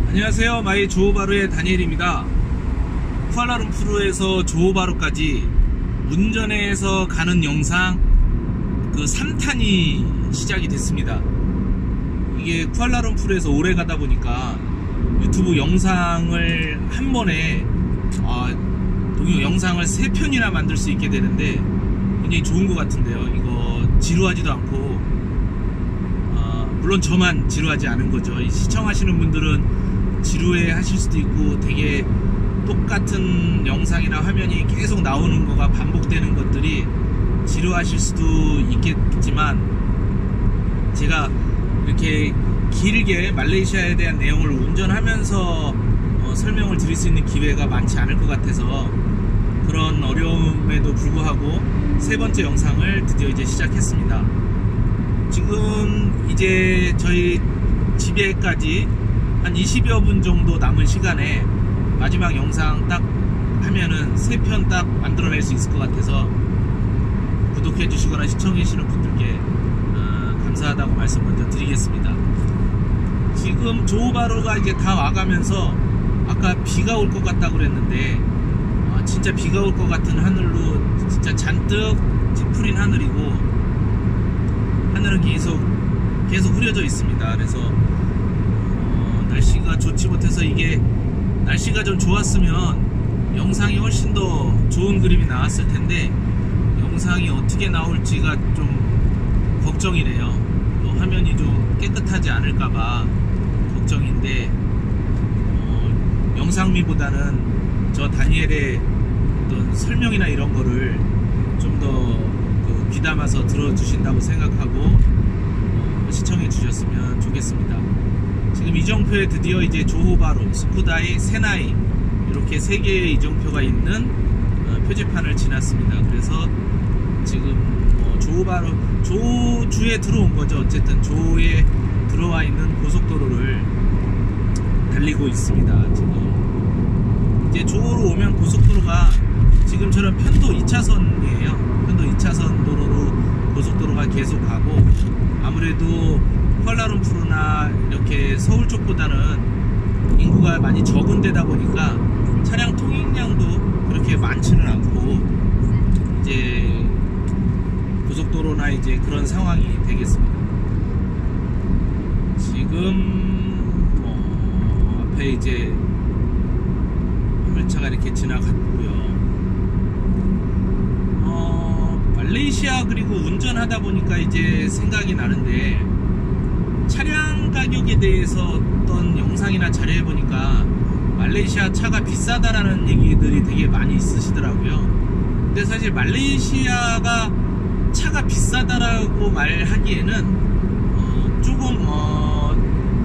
안녕하세요. 마이 조호바루의 다니엘입니다. 쿠알라룸푸르에서 조호바루까지 운전해서 가는 영상 그 3탄이 시작이 됐습니다. 이게 쿠알라룸푸르에서 오래 가다 보니까 유튜브 영상을 한 번에 영상을 3편이나 만들 수 있게 되는데 굉장히 좋은 것 같은데요. 이거 지루하지도 않고 물론 저만 지루하지 않은 거죠. 이 시청하시는 분들은 지루해 하실 수도 있고 되게 똑같은 영상이나 화면이 계속 나오는 거가 반복되는 것들이 지루하실 수도 있겠지만, 제가 이렇게 길게 말레이시아에 대한 내용을 운전하면서 설명을 드릴 수 있는 기회가 많지 않을 것 같아서 그런 어려움에도 불구하고 3번째 영상을 드디어 이제 시작했습니다. 지금 이제 저희 집에까지 한 20여 분 정도 남은 시간에 마지막 영상 딱 하면은 3편 딱 만들어낼 수 있을 것 같아서 구독해 주시거나 시청해 주시는 분들께 감사하다고 말씀 먼저 드리겠습니다. 지금 조호바루가 이제 다 와가면서 아까 비가 올 것 같다고 그랬는데 진짜 비가 올 것 같은 하늘로 진짜 잔뜩 찌푸린 하늘이고, 하늘은 계속 흐려져 있습니다. 그래서 날씨가 좋지 못해서, 이게 날씨가 좀 좋았으면 영상이 훨씬 더 좋은 그림이 나왔을 텐데 영상이 어떻게 나올지가 좀 걱정이네요. 또 화면이 좀 깨끗하지 않을까봐 걱정인데, 영상미보다는 저 다니엘의 어떤 설명이나 이런 거를 좀 더 귀담아서 들어주신다고 생각하고 시청해 주셨으면 좋겠습니다. 지금 이정표에 드디어 이제 조호바루, 스쿠다이, 세나이 이렇게 3개의 이정표가 있는 표지판을 지났습니다. 그래서 지금 조호바루, 조주에 들어온 거죠. 어쨌든 조에 들어와 있는 고속도로를 달리고 있습니다. 지금 이제 조호로 오면 고속도로가 지금처럼 편도 2차선이에요. 편도 2차선 도로로 고속도로가 계속 가고, 아무래도 쿠알라룸푸르나 이렇게 서울 쪽보다는 인구가 많이 적은 데다 보니까 차량 통행량도 그렇게 많지는 않고 이제 고속도로나 이제 그런 상황이 되겠습니다. 지금 앞에 이제 화물차가 이렇게 지나갔고요. 말레이시아 그리고 운전하다 보니까 이제 생각이 나는데, 차량 가격에 대해서 어떤 영상이나 자료에 보니까 말레이시아 차가 비싸다라는 얘기들이 되게 많이 있으시더라고요. 근데 사실 말레이시아가 차가 비싸다라고 말하기에는 조금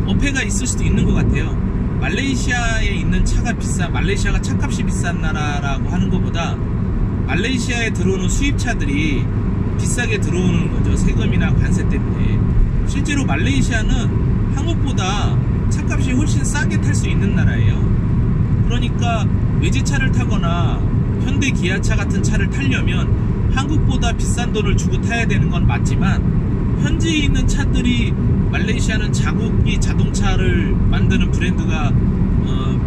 어폐가 있을 수도 있는 것 같아요. 말레이시아에 있는 차가 말레이시아가 차값이 비싼 나라라고 하는 것보다 말레이시아에 들어오는 수입차들이 비싸게 들어오는 거죠. 세금이나 관세 때문에. 실제로 말레이시아는 한국보다 차값이 훨씬 싸게 탈 수 있는 나라예요. 그러니까 외제차를 타거나 현대 기아차 같은 차를 타려면 한국보다 비싼 돈을 주고 타야 되는 건 맞지만, 현지에 있는 차들이, 말레이시아는 자국이 자동차를 만드는 브랜드가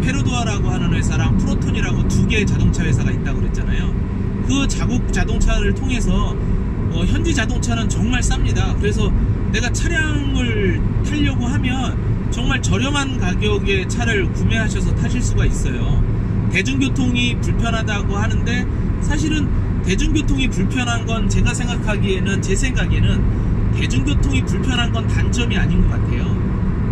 페르도아라고 하는 회사랑 프로톤이라고 2개의 자동차 회사가 있다고 그랬잖아요. 그 자국 자동차를 통해서 현지 자동차는 정말 쌉니다. 그래서 내가 차량을 타려고 하면 정말 저렴한 가격의 차를 구매하셔서 타실 수가 있어요. 대중교통이 불편하다고 하는데, 사실은 대중교통이 불편한 건 제 생각에는 대중교통이 불편한 건 단점이 아닌 것 같아요.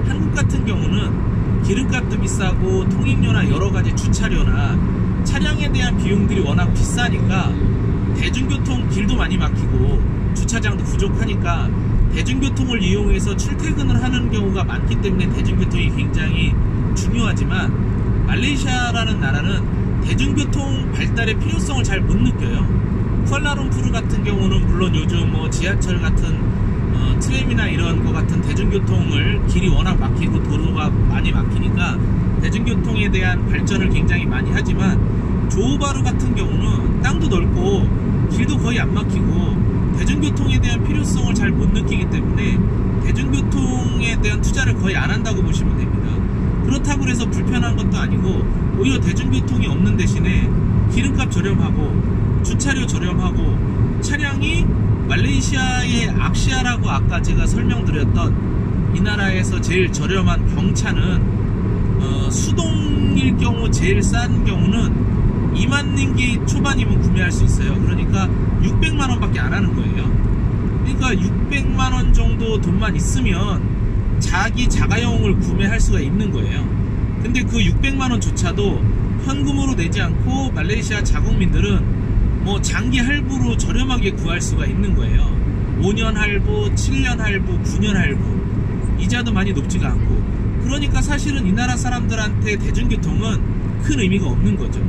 한국 같은 경우는 기름값도 비싸고 통행료나 여러가지 주차료나 차량에 대한 비용들이 워낙 비싸니까 대중교통 길도 많이 막히고 주차장도 부족하니까 대중교통을 이용해서 출퇴근을 하는 경우가 많기 때문에 대중교통이 굉장히 중요하지만, 말레이시아라는 나라는 대중교통 발달의 필요성을 잘 못 느껴요. 쿠알라룸푸르 같은 경우는 물론 요즘 지하철 같은 트램이나 이런 거 같은 대중교통을 길이 워낙 막히고 도로가 많이 막히니까 대중교통에 대한 발전을 굉장히 많이 하지만, 조호바루 같은 경우는 땅도 넓고 길도 거의 안 막히고 대중교통에 대한 필요성을 잘 못 느끼기 때문에 대중교통에 대한 투자를 거의 안 한다고 보시면 됩니다. 그렇다고 해서 불편한 것도 아니고 오히려 대중교통이 없는 대신에 기름값 저렴하고 주차료 저렴하고 차량이 말레이시아의 악시아라고 아까 제가 설명드렸던 이 나라에서 제일 저렴한 경차는 수동일 경우 제일 싼 경우는 2만 링기 초반이면 구매할 수 있어요. 그러니까 600만원 밖에 안 하는 거예요. 그러니까 600만원 정도 돈만 있으면 자기 자가용을 구매할 수가 있는 거예요. 근데 그 600만원 조차도 현금으로 내지 않고 말레이시아 자국민들은 뭐 장기 할부로 저렴하게 구할 수가 있는 거예요. 5년 할부, 7년 할부, 9년 할부. 이자도 많이 높지가 않고. 그러니까 사실은 이 나라 사람들한테 대중교통은 큰 의미가 없는 거죠.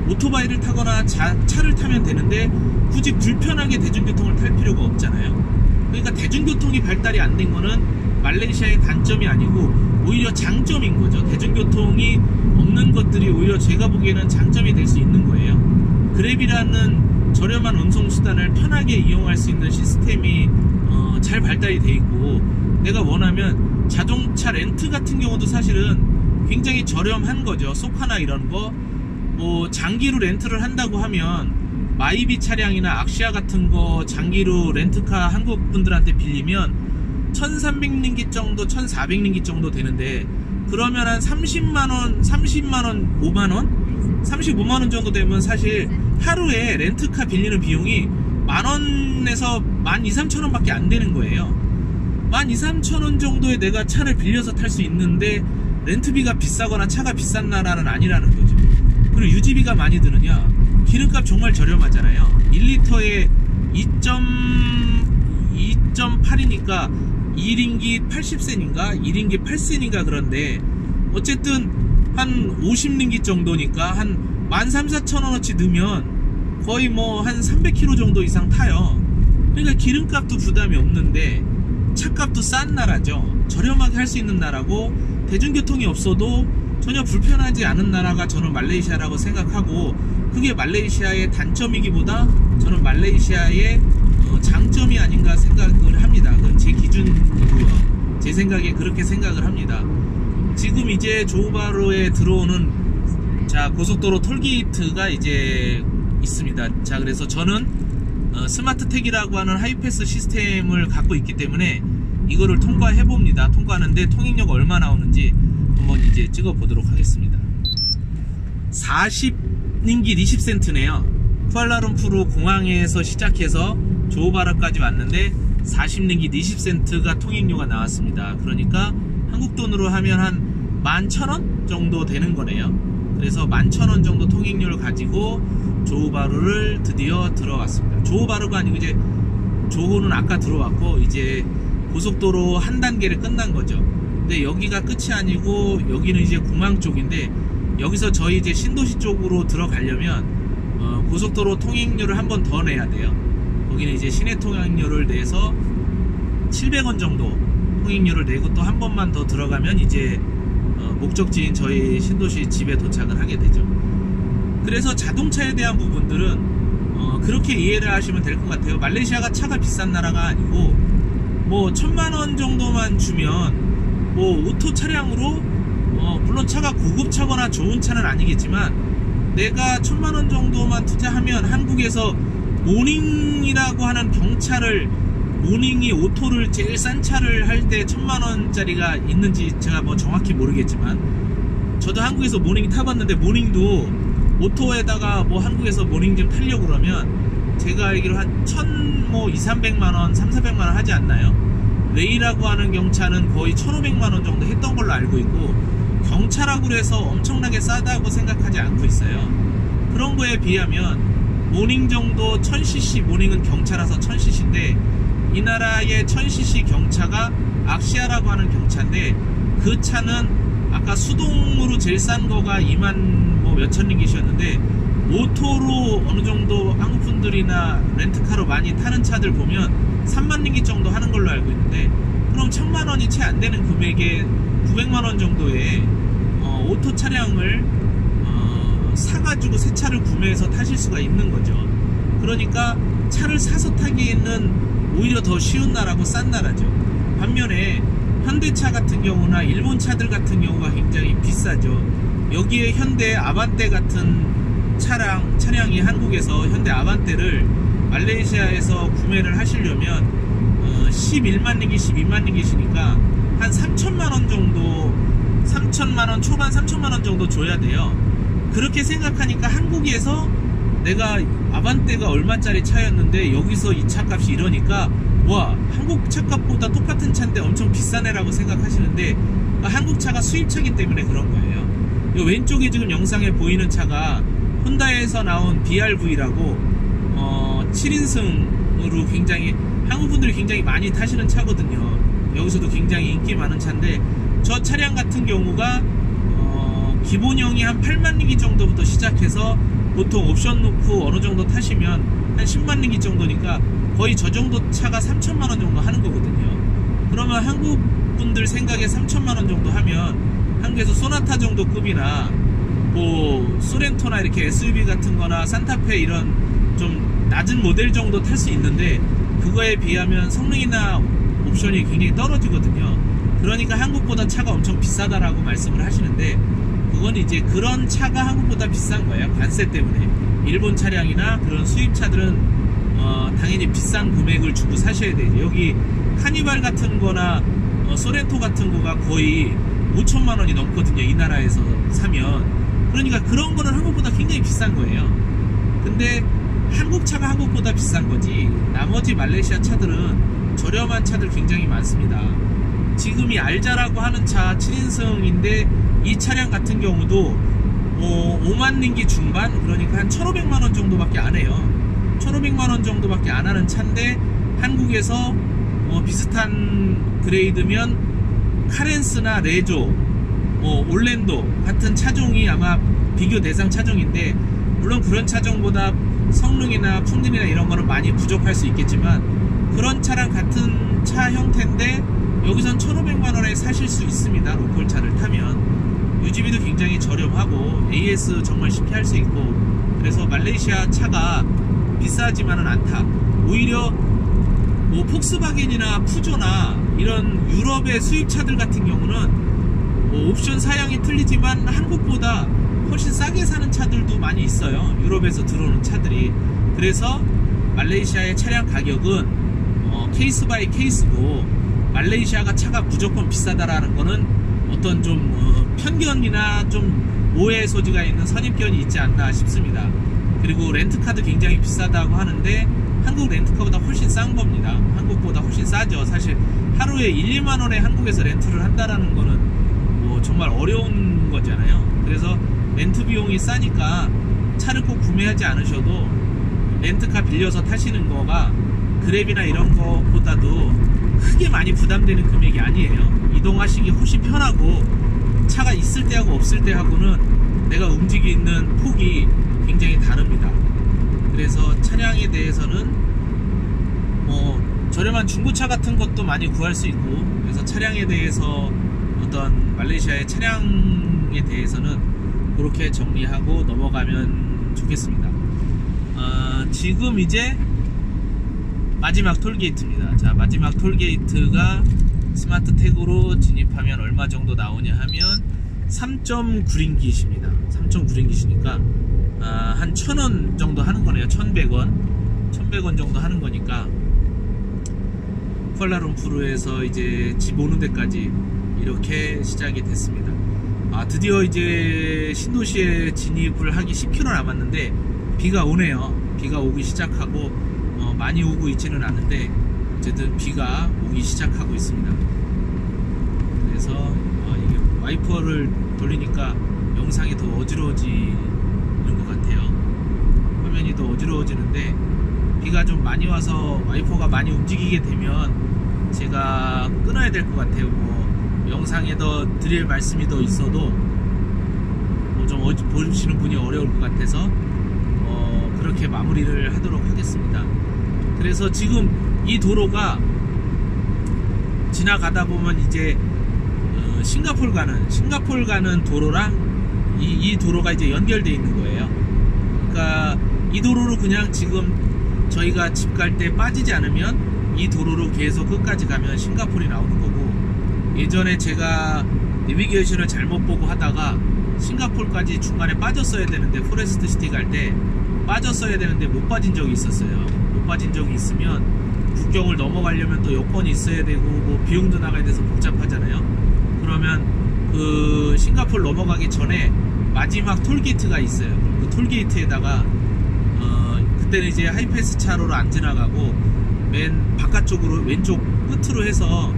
오토바이를 타거나 차를 타면 되는데 굳이 불편하게 대중교통을 탈 필요가 없잖아요. 그러니까 대중교통이 발달이 안 된 거는 말레이시아의 단점이 아니고 오히려 장점인 거죠. 대중교통이 없는 것들이 오히려 제가 보기에는 장점이 될 수 있는 거예요. 그랩이라는 저렴한 운송수단을 편하게 이용할 수 있는 시스템이 잘 발달이 돼 있고, 내가 원하면 자동차 렌트 같은 경우도 사실은 굉장히 저렴한 거죠. 소카나 이런 거 뭐 장기로 렌트를 한다고 하면 마이비 차량이나 악시아 같은 거 장기로 렌트카 한국 분들한테 빌리면 1300링기 정도, 1400링기 정도 되는데, 그러면 한 30만원, 5만원? 35만원 정도 되면 사실 하루에 렌트카 빌리는 비용이 만원에서 12,000~13,000원 밖에 안 되는 거예요. 12,000~13,000원 정도에 내가 차를 빌려서 탈 수 있는데 렌트비가 비싸거나 차가 비싼 나라는 아니라는 거죠. 그리고 유지비가 많이 드느냐? 기름값 정말 저렴하잖아요. 1리터에 2.8이니까 1링기 80센인가 1링기 8센인가 그런데 어쨌든 한 50링기 정도니까 한 13,000~14,000원어치 넣으면 거의 뭐 한 300km 정도 이상 타요. 그러니까 기름값도 부담이 없는데 차값도 싼 나라죠. 저렴하게 할 수 있는 나라고, 대중교통이 없어도 전혀 불편하지 않은 나라가 저는 말레이시아라고 생각하고, 그게 말레이시아의 단점이기보다 저는 말레이시아의 장점이 아닌가 생각을 합니다. 그건 제 기준이고요. 제 생각에 그렇게 생각을 합니다. 지금 이제 조우바루에 들어오는 고속도로 톨게이트가 이제 있습니다. 자, 그래서 저는 스마트택이라고 하는 하이패스 시스템을 갖고 있기 때문에 이거를 통과해 봅니다. 통과하는데 통행료가 얼마 나오는지 한번 이제 찍어 보도록 하겠습니다. 40링기 20센트네요. 쿠알라룸푸르 공항에서 시작해서 조우바루까지 왔는데 40링기 20센트가 통행료가 나왔습니다. 그러니까 한국 돈으로 하면 한 11,000원 정도 되는 거네요. 그래서 11,000원 정도 통행료를 가지고 조우바루를 드디어 들어왔습니다. 조우바루가 아니고 이제 조우는 아까 들어왔고 이제 고속도로 한 단계를 끝난 거죠. 근데 여기가 끝이 아니고 여기는 이제 공항 쪽인데, 여기서 저희 이제 신도시 쪽으로 들어가려면 고속도로 통행료를 한 번 더 내야 돼요. 거기는 이제 시내 통행료를 내서 700원 정도 통행료를 내고 또 한 번만 더 들어가면 이제 목적지인 저희 신도시 집에 도착을 하게 되죠. 그래서 자동차에 대한 부분들은 그렇게 이해를 하시면 될 것 같아요. 말레이시아가 차가 비싼 나라가 아니고 뭐 1,000만원 정도만 주면 뭐 오토 차량으로 물론 차가 고급차거나 좋은 차는 아니겠지만 내가 1,000만원 정도만 투자하면 한국에서 모닝이라고 하는 경차를, 모닝이 오토를 제일 싼 차를 할 때 1,000만원짜리가 있는지 제가 뭐 정확히 모르겠지만 저도 한국에서 모닝 타봤는데, 모닝도 오토에다가 뭐 한국에서 모닝 좀 타려고 그러면 제가 알기로 한 200~300만원 300~400만원 하지 않나요? 레이라고 하는 경차는 거의 1,500만원 정도 했던 걸로 알고 있고, 경차라고 해서 엄청나게 싸다고 생각하지 않고 있어요. 그런 거에 비하면 모닝 정도 1000cc, 모닝은 경차라서 1000cc인데 이 나라의 1000cc 경차가 악시아라고 하는 경차인데, 그 차는 아까 수동으로 제일 싼 거가 2만 뭐 몇천 링깃이었는데 오토로 어느 정도 한국분들이나 렌트카로 많이 타는 차들 보면 3만 링깃 정도 하는 걸로 알고 있는데, 그럼 1,000만원이 채 안 되는 금액에 900만원 정도의 오토 차량을 사가지고 새 차를 구매해서 타실 수가 있는 거죠. 그러니까 차를 사서 타기에는 오히려 더 쉬운 나라고 싼 나라죠. 반면에 현대차 같은 경우나 일본 차들 같은 경우가 굉장히 비싸죠. 여기에 현대 아반떼 같은 차량이 한국에서 현대 아반떼를 말레이시아에서 구매를 하시려면 11만 링기, 12만 링기시니까 한 3천만원 정도, 3천만원 초반 3천만원 정도 줘야 돼요. 그렇게 생각하니까 한국에서 내가 아반떼가 얼마짜리 차였는데 여기서 이 차값이 이러니까 와, 한국 차값보다 똑같은 차인데 엄청 비싸네라고 생각하시는데 한국 차가 수입차기 때문에 그런 거예요. 이 왼쪽에 지금 영상에 보이는 차가 혼다에서 나온 BRV라고 7인승으로 굉장히 한국 분들이 굉장히 많이 타시는 차거든요. 여기서도 굉장히 인기 많은 차인데 저 차량 같은 경우가 기본형이 한 8만 링기 정도부터 시작해서 보통 옵션 놓고 어느 정도 타시면 한 10만 링기 정도니까 거의 저 정도 차가 3천만원 정도 하는 거거든요. 그러면 한국 분들 생각에 3천만원 정도 하면 한국에서 소나타 정도 급이나 뭐 소렌토나 이렇게 SUV 같은 거나 산타페 이런 좀 낮은 모델 정도 탈 수 있는데 그거에 비하면 성능이나 옵션이 굉장히 떨어지거든요. 그러니까 한국보다 차가 엄청 비싸다라고 말씀을 하시는데 그건 이제 그런 차가 한국보다 비싼 거예요. 관세 때문에. 일본 차량이나 그런 수입차들은 당연히 비싼 금액을 주고 사셔야 되죠. 여기 카니발 같은 거나 소렌토 같은 거가 거의 5천만 원이 넘거든요. 이 나라에서 사면. 그러니까 그런 거는 한국보다 굉장히 비싼 거예요. 근데 한국 차가 한국보다 비싼 거지 나머지 말레이시아 차들은 저렴한 차들 굉장히 많습니다. 지금 이 알자라고 하는 차 7인승인데 이 차량 같은 경우도 5만 링기 중반, 그러니까 한 1,500만원 정도밖에 안 해요. 1,500만원 정도밖에 안 하는 차인데 한국에서 비슷한 그레이드면 카렌스나 레조, 올랜도 같은 차종이 아마 비교 대상 차종인데 물론 그런 차종보다 성능이나 품질이나 이런 거는 많이 부족할 수 있겠지만 그런 차랑 같은 차 형태인데 여기선 1,500만원에 사실 수 있습니다. 로컬 차를 타면 유지비도 굉장히 저렴하고 AS 정말 쉽게 할 수 있고 그래서 말레이시아 차가 비싸지만은 않다. 오히려 뭐 폭스바겐이나 푸조나 이런 유럽의 수입차들 같은 경우는 뭐 옵션 사양이 틀리지만 한국보다 훨씬 싸게 사는 차들도 많이 있어요. 유럽에서 들어오는 차들이. 그래서 말레이시아의 차량 가격은 케이스 바이 케이스고 말레이시아가 차가 무조건 비싸다라는 거는 어떤 좀 편견이나 좀 오해 소지가 있는 선입견이 있지 않나 싶습니다. 그리고 렌트카도 굉장히 비싸다고 하는데 한국 렌트카보다 훨씬 싼 겁니다. 한국보다 훨씬 싸죠. 사실 하루에 1, 2만원에 한국에서 렌트를 한다라는 거는 뭐 정말 어려운 거잖아요. 그래서 렌트 비용이 싸니까 차를 꼭 구매하지 않으셔도 렌트카 빌려서 타시는 거가 그랩이나 이런 거보다도 크게 많이 부담되는 금액이 아니에요. 이동하시기 훨씬 편하고 차가 있을 때하고 없을 때하고는 내가 움직이는 폭이 굉장히 다릅니다. 그래서 차량에 대해서는 저렴한 중고차 같은 것도 많이 구할 수 있고 그래서 차량에 대해서 어떤 말레이시아의 차량에 대해서는 그렇게 정리하고 넘어가면 좋겠습니다. 지금 이제 마지막 톨게이트입니다. 자, 마지막 톨게이트가 스마트 태그로 진입하면 얼마 정도 나오냐 하면 3.9링깃입니다. 3.9링깃이니까 한 1,000원 정도 하는 거네요. 1,100원 정도 하는 거니까 쿠알라룸푸르에서 이제 집 오는 데까지 이렇게 시작이 됐습니다. 드디어 이제 신도시에 진입을 하기 10km 남았는데 비가 오네요. 비가 오기 시작하고 많이 오고 있지는 않은데 어쨌든 비가 오기 시작하고 있습니다. 그래서 이게 와이퍼를 돌리니까 영상이 더 어지러워지는 것 같아요. 화면이 더 어지러워지는데 비가 좀 많이 와서 와이퍼가 많이 움직이게 되면 제가 끊어야 될 것 같아요. 영상에 더 드릴 말씀이 더 있어도 좀 보시는 분이 어려울 것 같아서 그렇게 마무리를 하도록 하겠습니다. 그래서 지금 이 도로가 지나가다 보면 이제 싱가포르 가는 도로랑 이 도로가 이제 연결되어 있는 거예요. 그러니까 이 도로로 그냥 지금 저희가 집 갈 때 빠지지 않으면 이 도로로 계속 끝까지 가면 싱가포르이 나오는 거고 예전에 제가 내비게이션을 잘못 보고 하다가 싱가포르까지 중간에 빠졌어야 되는데, 포레스트 시티 갈 때 빠졌어야 되는데 못 빠진 적이 있었어요. 못 빠진 적이 있으면 국경을 넘어가려면 또 여권이 있어야 되고 뭐 비용도 나가야 돼서 복잡하잖아요. 그러면 그 싱가포르 넘어가기 전에 마지막 톨게이트가 있어요. 그 톨게이트에다가 그때는 이제 하이패스 차로로 안 지나가고 맨 바깥쪽으로 왼쪽 끝으로 해서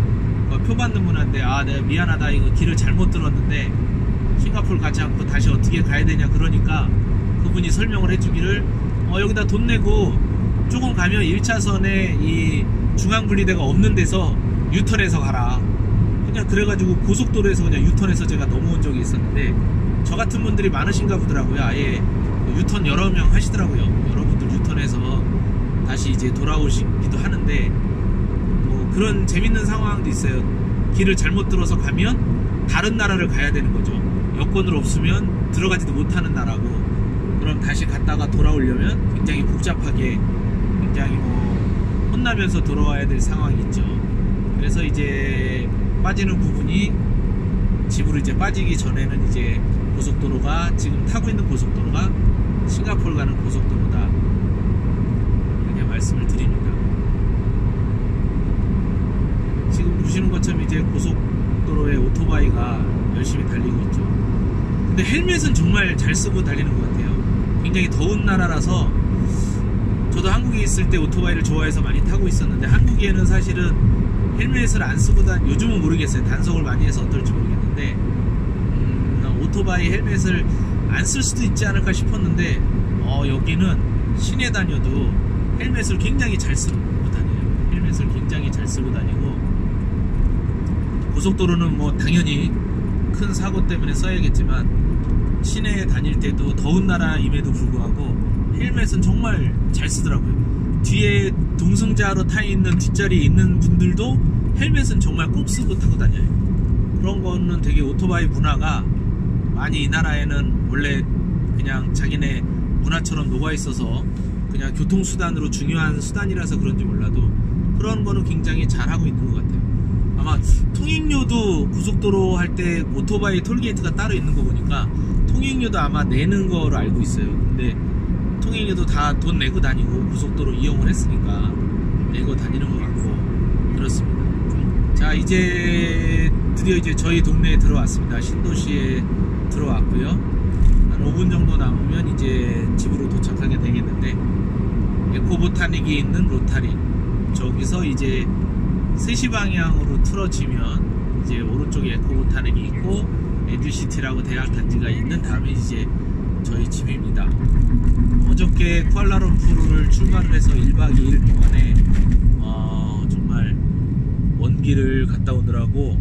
표 받는 분한테 내가 미안하다, 이거 길을 잘못 들었는데 싱가포르 가지 않고 다시 어떻게 가야 되냐 그러니까 그분이 설명을 해주기를 여기다 돈 내고 조금 가면 1차선에 이 중앙분리대가 없는 데서 유턴해서 가라. 그냥 그래가지고 고속도로에서 그냥 유턴해서 제가 넘어온 적이 있었는데, 저 같은 분들이 많으신가 보더라고요. 아예 유턴 여러 명 하시더라고요. 여러분들 유턴해서 다시 이제 돌아오시기도 하는데, 뭐 그런 재밌는 상황도 있어요. 길을 잘못 들어서 가면 다른 나라를 가야 되는 거죠. 여권을 없으면 들어가지도 못하는 나라고, 그럼 다시 갔다가 돌아오려면 굉장히 복잡하게, 굉장히 뭐 혼나면서 돌아와야 될 상황이 있죠. 그래서 이제 빠지는 부분이, 집으로 이제 빠지기 전에는 이제 고속도로가, 지금 타고 있는 고속도로가 싱가포르 가는 고속도로다, 이렇게 말씀을 드립니다. 지금 보시는 것처럼 이제 고속도로에 오토바이가 열심히 달리고 있죠. 근데 헬멧은 정말 잘 쓰고 달리는 것 같아요. 굉장히 더운 나라라서, 저도 한국에 있을 때 오토바이를 좋아해서 많이 타고 있었는데, 한국에는 사실은 헬멧을 안 쓰고 요즘은 모르겠어요. 단속을 많이 해서 어떨지 모르겠는데, 오토바이 헬멧을 안 쓸 수도 있지 않을까 싶었는데, 여기는 시내 다녀도 헬멧을 굉장히 잘 쓰고 다녀요. 헬멧을 굉장히 잘 쓰고 다니고, 고속도로는 뭐 당연히 큰 사고 때문에 써야겠지만, 시내에 다닐 때도 더운 나라임에도 불구하고 헬멧은 정말 잘 쓰더라고요. 뒤에 동승자로 타 있는 뒷자리에 있는 분들도 헬멧은 정말 꼭 쓰고 타고 다녀요. 그런 거는 되게 오토바이 문화가 많이, 이 나라에는 원래 그냥 자기네 문화처럼 녹아 있어서 그냥 교통수단으로 중요한 수단이라서 그런지 몰라도 그런 거는 굉장히 잘하고 있는 것 같아요. 아마 통행료도 고속도로 할 때 오토바이 톨게이트가 따로 있는 거 보니까 통행료도 아마 내는 거로 알고 있어요. 근데 통행료도 다 돈 내고 다니고, 고속도로 이용을 했으니까 내고 다니는 것 같고 그렇습니다. 자, 이제 드디어 이제 저희 동네에 들어왔습니다. 신도시에 들어왔고요. 한 5분 정도 남으면 이제 집으로 도착하게 되겠는데, 에코보타닉이 있는 로타리, 저기서 이제 3시 방향으로 틀어지면 이제 오른쪽에 에코보타닉이 있고 에듀시티라고 대학 단지가 있는 다음에 이제 저희 집입니다. 어저께 쿠알라룸푸르를 출발을 해서 1박 2일 동안에 정말 먼 길을 갔다 오느라고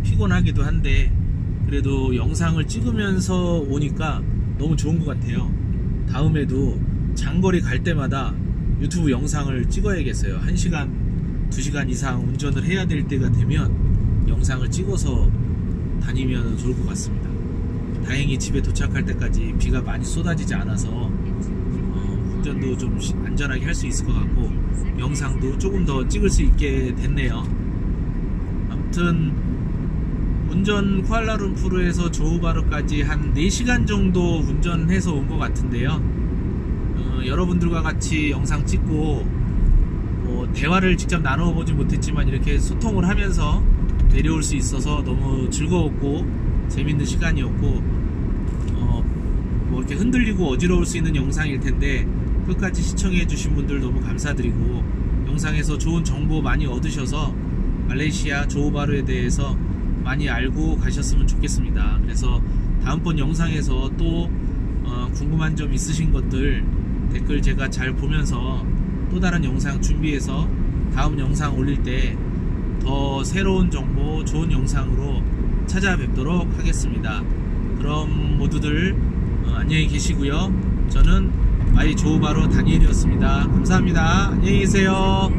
피곤하기도 한데, 그래도 영상을 찍으면서 오니까 너무 좋은 것 같아요. 다음에도 장거리 갈 때마다 유튜브 영상을 찍어야겠어요. 1시간, 2시간 이상 운전을 해야 될 때가 되면 영상을 찍어서 다니면 좋을 것 같습니다. 다행히 집에 도착할 때까지 비가 많이 쏟아지지 않아서 운전도 좀 안전하게 할 수 있을 것 같고, 영상도 조금 더 찍을 수 있게 됐네요. 아무튼 운전 쿠알라룸푸르에서 조우바르까지 한 4시간 정도 운전해서 온 것 같은데요. 여러분들과 같이 영상 찍고 대화를 직접 나누어 보지 못했지만 이렇게 소통을 하면서 내려올 수 있어서 너무 즐거웠고 재밌는 시간이었고, 뭐 이렇게 흔들리고 어지러울 수 있는 영상일 텐데 끝까지 시청해 주신 분들 너무 감사드리고, 영상에서 좋은 정보 많이 얻으셔서 말레이시아 조우바르에 대해서 많이 알고 가셨으면 좋겠습니다. 그래서 다음번 영상에서 또 궁금한 점 있으신 것들 댓글 제가 잘 보면서 또 다른 영상 준비해서 다음 영상 올릴 때 더 새로운 정보, 좋은 영상으로 찾아뵙도록 하겠습니다. 그럼 모두들 안녕히 계시고요. 저는 마이 조우바르 다니엘이었습니다. 감사합니다. 안녕히 계세요.